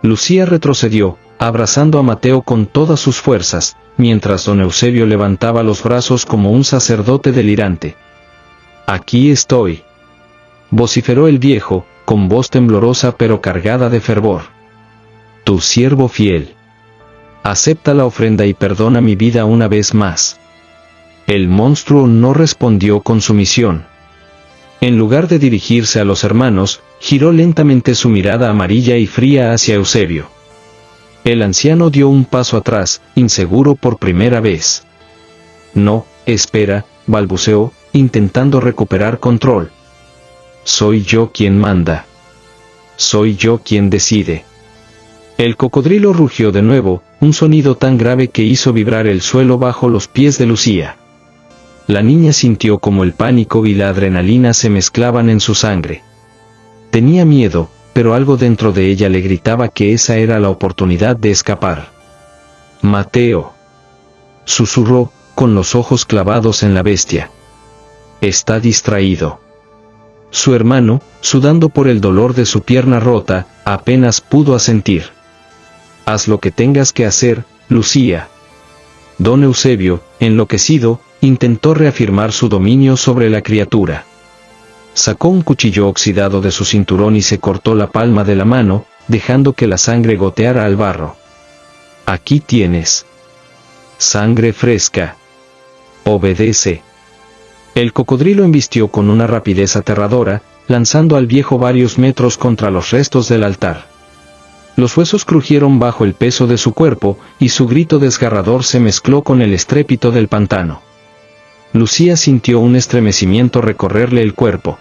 A: Lucía retrocedió, abrazando a Mateo con todas sus fuerzas, mientras don Eusebio levantaba los brazos como un sacerdote delirante. «Aquí estoy», vociferó el viejo, con voz temblorosa pero cargada de fervor. «Tu siervo fiel. Acepta la ofrenda y perdona mi vida una vez más». El monstruo no respondió con sumisión. En lugar de dirigirse a los hermanos, giró lentamente su mirada amarilla y fría hacia Eusebio. El anciano dio un paso atrás, inseguro por primera vez. «No, espera», balbuceó, intentando recuperar control. «Soy yo quien manda. Soy yo quien decide». El cocodrilo rugió de nuevo, un sonido tan grave que hizo vibrar el suelo bajo los pies de Lucía. La niña sintió como el pánico y la adrenalina se mezclaban en su sangre. Tenía miedo, pero algo dentro de ella le gritaba que esa era la oportunidad de escapar. «Mateo», susurró, con los ojos clavados en la bestia. «Está distraído». Su hermano, sudando por el dolor de su pierna rota, apenas pudo asentir. «Haz lo que tengas que hacer, Lucía». Don Eusebio, enloquecido, intentó reafirmar su dominio sobre la criatura. Sacó un cuchillo oxidado de su cinturón y se cortó la palma de la mano, dejando que la sangre goteara al barro. «Aquí tienes. Sangre fresca. Obedece». El cocodrilo embistió con una rapidez aterradora, lanzando al viejo varios metros contra los restos del altar. Los huesos crujieron bajo el peso de su cuerpo, y su grito desgarrador se mezcló con el estrépito del pantano. Lucía sintió un estremecimiento recorrerle el cuerpo.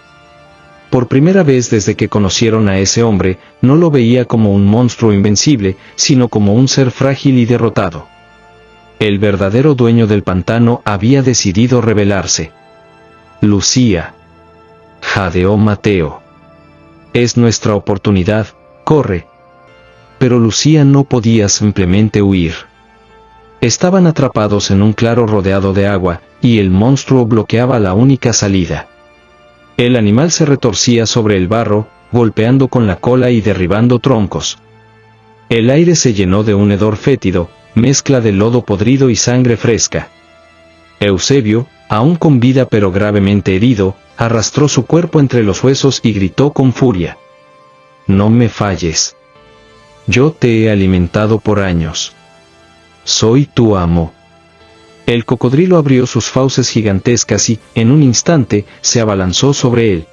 A: Por primera vez desde que conocieron a ese hombre, no lo veía como un monstruo invencible, sino como un ser frágil y derrotado. El verdadero dueño del pantano había decidido rebelarse. «Lucía», jadeó Mateo. «Es nuestra oportunidad, corre». Pero Lucía no podía simplemente huir. Estaban atrapados en un claro rodeado de agua, y el monstruo bloqueaba la única salida. El animal se retorcía sobre el barro, golpeando con la cola y derribando troncos. El aire se llenó de un hedor fétido, mezcla de lodo podrido y sangre fresca. Eusebio, aún con vida pero gravemente herido, arrastró su cuerpo entre los huesos y gritó con furia. «No me falles. Yo te he alimentado por años. Soy tu amo». El cocodrilo abrió sus fauces gigantescas y, en un instante, se abalanzó sobre él.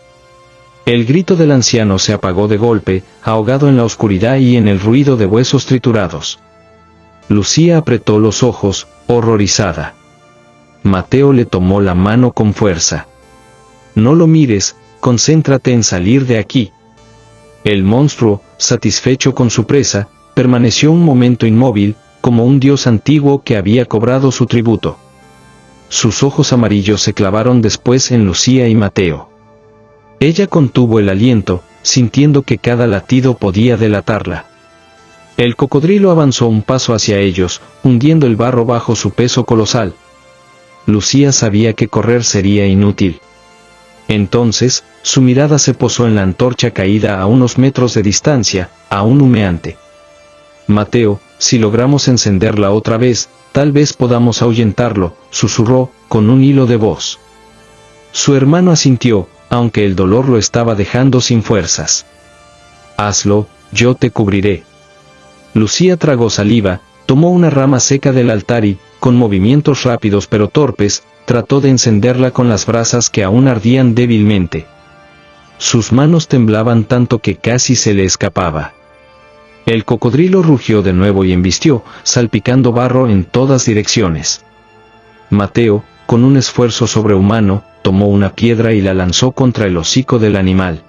A: El grito del anciano se apagó de golpe, ahogado en la oscuridad y en el ruido de huesos triturados. Lucía apretó los ojos, horrorizada. Mateo le tomó la mano con fuerza. «No lo mires, concéntrate en salir de aquí». El monstruo, satisfecho con su presa, permaneció un momento inmóvil, como un dios antiguo que había cobrado su tributo. Sus ojos amarillos se clavaron después en Lucía y Mateo. Ella contuvo el aliento, sintiendo que cada latido podía delatarla. El cocodrilo avanzó un paso hacia ellos, hundiendo el barro bajo su peso colosal. Lucía sabía que correr sería inútil. Entonces, su mirada se posó en la antorcha caída a unos metros de distancia, aún humeante. «Mateo, si logramos encenderla otra vez, tal vez podamos ahuyentarlo», susurró, con un hilo de voz. Su hermano asintió, aunque el dolor lo estaba dejando sin fuerzas. «Hazlo, yo te cubriré». Lucía tragó saliva, tomó una rama seca del altar y, con movimientos rápidos pero torpes, trató de encenderla con las brasas que aún ardían débilmente. Sus manos temblaban tanto que casi se le escapaba. El cocodrilo rugió de nuevo y embistió, salpicando barro en todas direcciones. Mateo, con un esfuerzo sobrehumano, tomó una piedra y la lanzó contra el hocico del animal.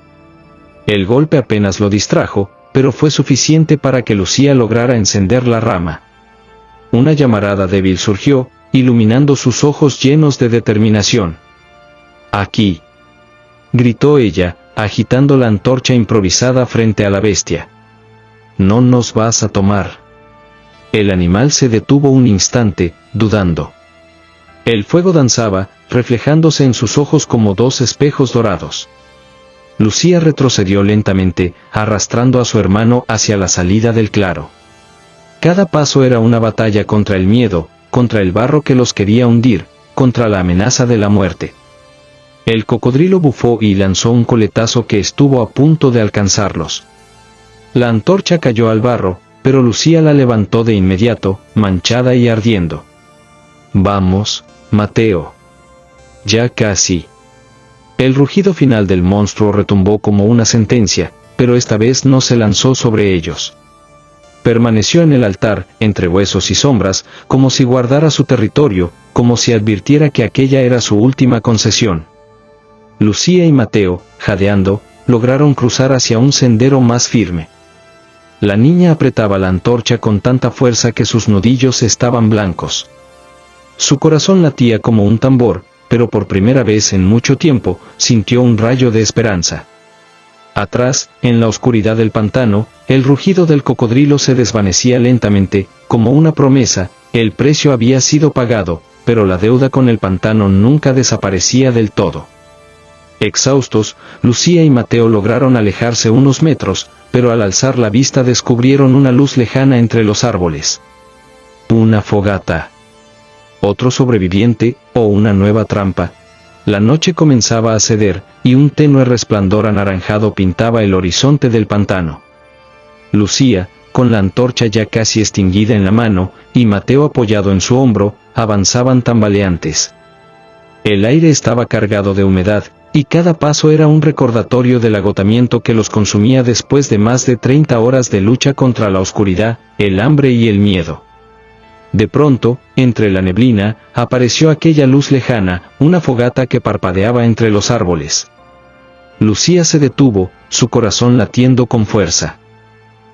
A: El golpe apenas lo distrajo, pero fue suficiente para que Lucía lograra encender la rama. Una llamarada débil surgió, iluminando sus ojos llenos de determinación. «Aquí», gritó ella, agitando la antorcha improvisada frente a la bestia. «No nos vas a tomar». El animal se detuvo un instante, dudando. El fuego danzaba, reflejándose en sus ojos como dos espejos dorados. Lucía retrocedió lentamente, arrastrando a su hermano hacia la salida del claro. Cada paso era una batalla contra el miedo, contra el barro que los quería hundir, contra la amenaza de la muerte. El cocodrilo bufó y lanzó un coletazo que estuvo a punto de alcanzarlos. La antorcha cayó al barro, pero Lucía la levantó de inmediato, manchada y ardiendo. «Vamos, Mateo. Ya casi». El rugido final del monstruo retumbó como una sentencia, pero esta vez no se lanzó sobre ellos. Permaneció en el altar, entre huesos y sombras, como si guardara su territorio, como si advirtiera que aquella era su última concesión. Lucía y Mateo, jadeando, lograron cruzar hacia un sendero más firme. La niña apretaba la antorcha con tanta fuerza que sus nudillos estaban blancos. Su corazón latía como un tambor, pero por primera vez en mucho tiempo, sintió un rayo de esperanza. Atrás, en la oscuridad del pantano, el rugido del cocodrilo se desvanecía lentamente, como una promesa. El precio había sido pagado, pero la deuda con el pantano nunca desaparecía del todo. Exhaustos, Lucía y Mateo lograron alejarse unos metros, pero al alzar la vista descubrieron una luz lejana entre los árboles. Una fogata. Otro sobreviviente, o una nueva trampa. La noche comenzaba a ceder, y un tenue resplandor anaranjado pintaba el horizonte del pantano. Lucía, con la antorcha ya casi extinguida en la mano, y Mateo apoyado en su hombro, avanzaban tambaleantes. El aire estaba cargado de humedad, y cada paso era un recordatorio del agotamiento que los consumía después de más de 30 horas de lucha contra la oscuridad, el hambre y el miedo. De pronto, entre la neblina, apareció aquella luz lejana, una fogata que parpadeaba entre los árboles. Lucía se detuvo, su corazón latiendo con fuerza.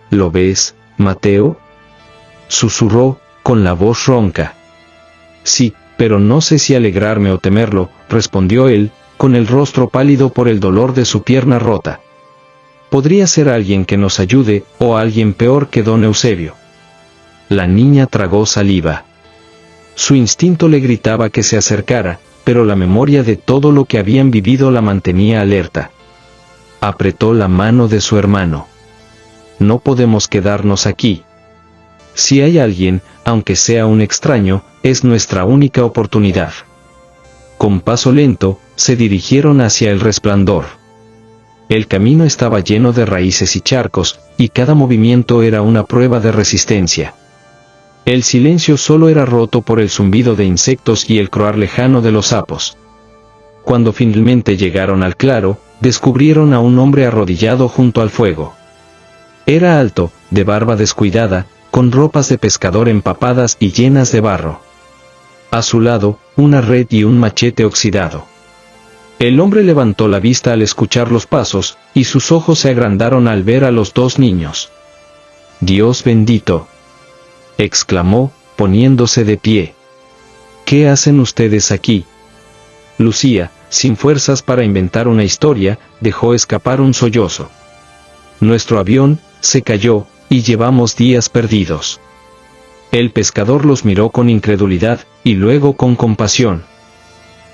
A: ¿Lo ves, Mateo?, susurró, con la voz ronca. Sí, pero no sé si alegrarme o temerlo, respondió él, con el rostro pálido por el dolor de su pierna rota. Podría ser alguien que nos ayude, o alguien peor que don Eusebio. La niña tragó saliva. Su instinto le gritaba que se acercara, pero la memoria de todo lo que habían vivido la mantenía alerta. Apretó la mano de su hermano. No podemos quedarnos aquí. Si hay alguien, aunque sea un extraño, es nuestra única oportunidad. Con paso lento, se dirigieron hacia el resplandor. El camino estaba lleno de raíces y charcos, y cada movimiento era una prueba de resistencia. El silencio solo era roto por el zumbido de insectos y el croar lejano de los sapos. Cuando finalmente llegaron al claro, descubrieron a un hombre arrodillado junto al fuego. Era alto, de barba descuidada, con ropas de pescador empapadas y llenas de barro. A su lado, una red y un machete oxidado. El hombre levantó la vista al escuchar los pasos, y sus ojos se agrandaron al ver a los dos niños. «Dios bendito», exclamó, poniéndose de pie. «¿Qué hacen ustedes aquí?» Lucía, sin fuerzas para inventar una historia, dejó escapar un sollozo. «Nuestro avión se cayó, y llevamos días perdidos». El pescador los miró con incredulidad, y luego con compasión.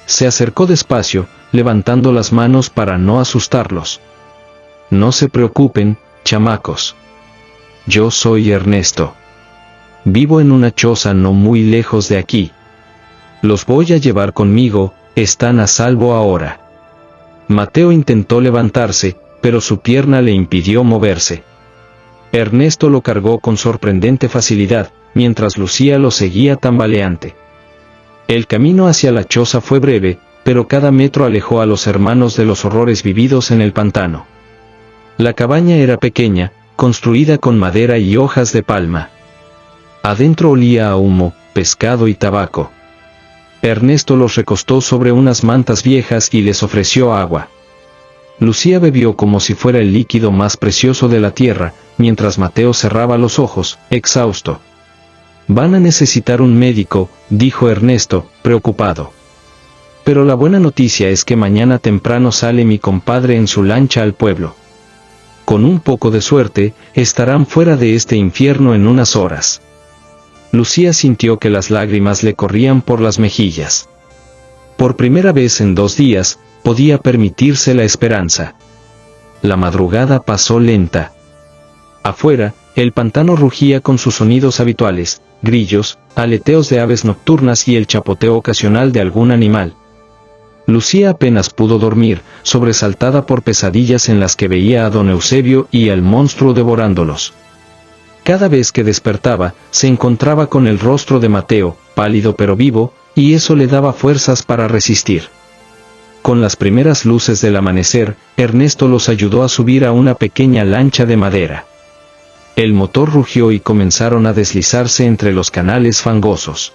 A: Se acercó despacio, levantando las manos para no asustarlos. «No se preocupen, chamacos. Yo soy Ernesto. Vivo en una choza no muy lejos de aquí. Los voy a llevar conmigo, están a salvo ahora». Mateo intentó levantarse, pero su pierna le impidió moverse. Ernesto lo cargó con sorprendente facilidad, mientras Lucía lo seguía tambaleante. El camino hacia la choza fue breve, pero cada metro alejó a los hermanos de los horrores vividos en el pantano. La cabaña era pequeña, construida con madera y hojas de palma. Adentro olía a humo, pescado y tabaco. Ernesto los recostó sobre unas mantas viejas y les ofreció agua. Lucía bebió como si fuera el líquido más precioso de la tierra, mientras Mateo cerraba los ojos, exhausto. Van a necesitar un médico, dijo Ernesto, preocupado. Pero la buena noticia es que mañana temprano sale mi compadre en su lancha al pueblo. Con un poco de suerte, estarán fuera de este infierno en unas horas. Lucía sintió que las lágrimas le corrían por las mejillas. Por primera vez en 2 días, podía permitirse la esperanza. La madrugada pasó lenta. Afuera, el pantano rugía con sus sonidos habituales, grillos, aleteos de aves nocturnas y el chapoteo ocasional de algún animal. Lucía apenas pudo dormir, sobresaltada por pesadillas en las que veía a don Eusebio y al monstruo devorándolos. Cada vez que despertaba, se encontraba con el rostro de Mateo, pálido pero vivo, y eso le daba fuerzas para resistir. Con las primeras luces del amanecer, Ernesto los ayudó a subir a una pequeña lancha de madera. El motor rugió y comenzaron a deslizarse entre los canales fangosos.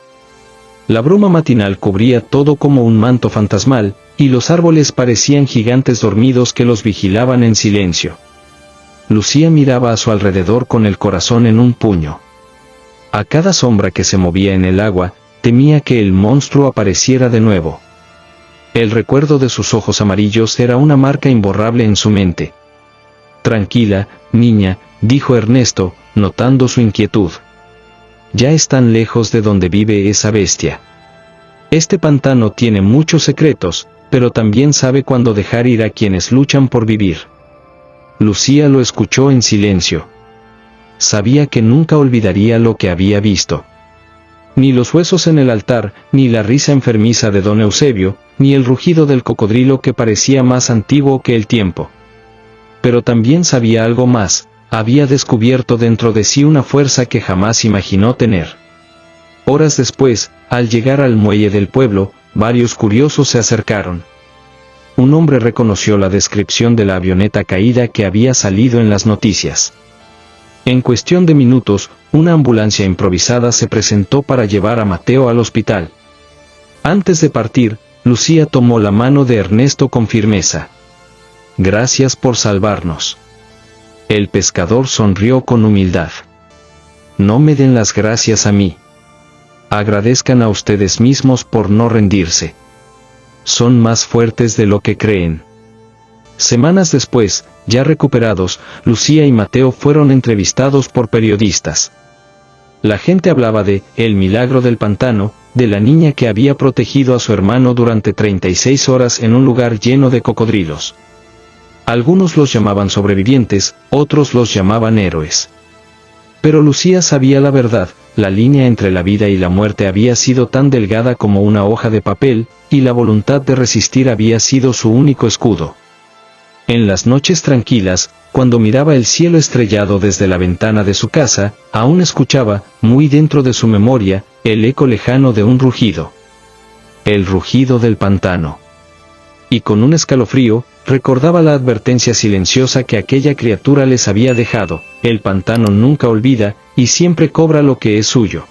A: La bruma matinal cubría todo como un manto fantasmal, y los árboles parecían gigantes dormidos que los vigilaban en silencio. Lucía miraba a su alrededor con el corazón en un puño. A cada sombra que se movía en el agua, temía que el monstruo apareciera de nuevo. El recuerdo de sus ojos amarillos era una marca imborrable en su mente. «Tranquila, niña», dijo Ernesto, notando su inquietud. «Ya están lejos de donde vive esa bestia. Este pantano tiene muchos secretos, pero también sabe cuándo dejar ir a quienes luchan por vivir». Lucía lo escuchó en silencio. Sabía que nunca olvidaría lo que había visto. Ni los huesos en el altar, ni la risa enfermiza de don Eusebio, ni el rugido del cocodrilo que parecía más antiguo que el tiempo. Pero también sabía algo más. Había descubierto dentro de sí una fuerza que jamás imaginó tener. Horas después, al llegar al muelle del pueblo, varios curiosos se acercaron. Un hombre reconoció la descripción de la avioneta caída que había salido en las noticias. En cuestión de minutos, una ambulancia improvisada se presentó para llevar a Mateo al hospital. Antes de partir, Lucía tomó la mano de Ernesto con firmeza. «Gracias por salvarnos». El pescador sonrió con humildad. «No me den las gracias a mí. Agradezcan a ustedes mismos por no rendirse. Son más fuertes de lo que creen». Semanas después, ya recuperados, Lucía y Mateo fueron entrevistados por periodistas. La gente hablaba de «el milagro del pantano», de la niña que había protegido a su hermano durante 36 horas en un lugar lleno de cocodrilos. Algunos los llamaban sobrevivientes, otros los llamaban héroes. Pero Lucía sabía la verdad, la línea entre la vida y la muerte había sido tan delgada como una hoja de papel, y la voluntad de resistir había sido su único escudo. En las noches tranquilas, cuando miraba el cielo estrellado desde la ventana de su casa, aún escuchaba, muy dentro de su memoria, el eco lejano de un rugido. El rugido del pantano. Y con un escalofrío, recordaba la advertencia silenciosa que aquella criatura les había dejado: el pantano nunca olvida, y siempre cobra lo que es suyo.